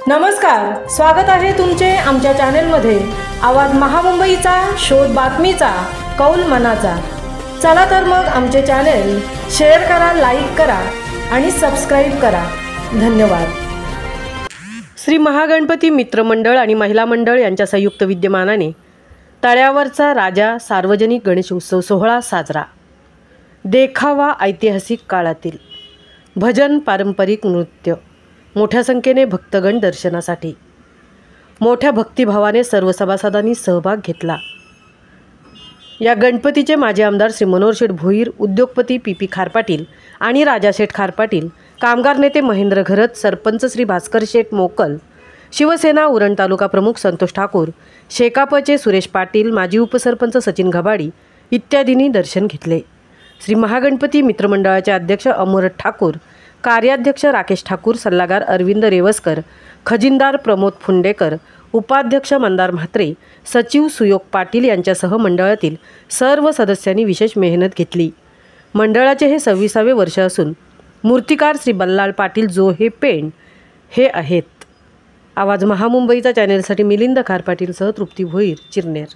नमस्कार, स्वागत आहे तुमचे आमच्या चॅनेलमध्ये। आवाज महामुंबईचा, शोध बातमीचा, कौल मनाचा। चला तर मग आमचे चॅनेल शेअर करा, लाईक करा आणि सबस्क्राइब करा। धन्यवाद। श्री महागणपती मित्र मंडळ आणि महिला मंडळ यांच्या संयुक्त विद्यमानाने तळ्यावरचा राजा सार्वजनिक गणेश उत्सव सोहळा साजरा। देखावा ऐतिहासिक काळातील भजन, पारंपरिक नृत्य, मोठ्या संख्येने भक्तगण दर्शनासाठी। मोठ्या भक्तिभावाने सर्व सभासदांनी सहभाग घेतला। या गणपतीचे माजी आमदार श्री मनोहर शेठ भोईर, उद्योगपती पी खारपाटील आणि राजा शेठ खारपाटील, कामगार नेते महेंद्र घरत, सरपंच श्री भास्कर शेठ मोकल, शिवसेना उरण तालुका प्रमुख संतोष ठाकूर, शेकापचे सुरेश पाटील, माजी उपसरपंच सचिन घबाडी इत्यादींनी दर्शन घेतले। श्री महागणपती मित्रमंडळाचे अध्यक्ष अमोरट ठाकूर, कार्याध्यक्ष राकेश ठाकूर, सल्लागार अरविंद रेवस्कर, खजिनदार प्रमोद फुंडेकर, उपाध्यक्ष मंदार म्हात्रे, सचिव सुयोग पाटील यांच्यासह मंडळातील सर्व सदस्यांनी विशेष मेहनत घेतली। मंडळाचे हे 26वे वर्ष असून मूर्तिकार श्री बल्लाळ पाटील जो हे पेंड हे आहेत। आवाज महामुंबईचा चॅनेलसाठी मिलिंद खारपाटीलसह तृप्ती भोईर, चिरनेर।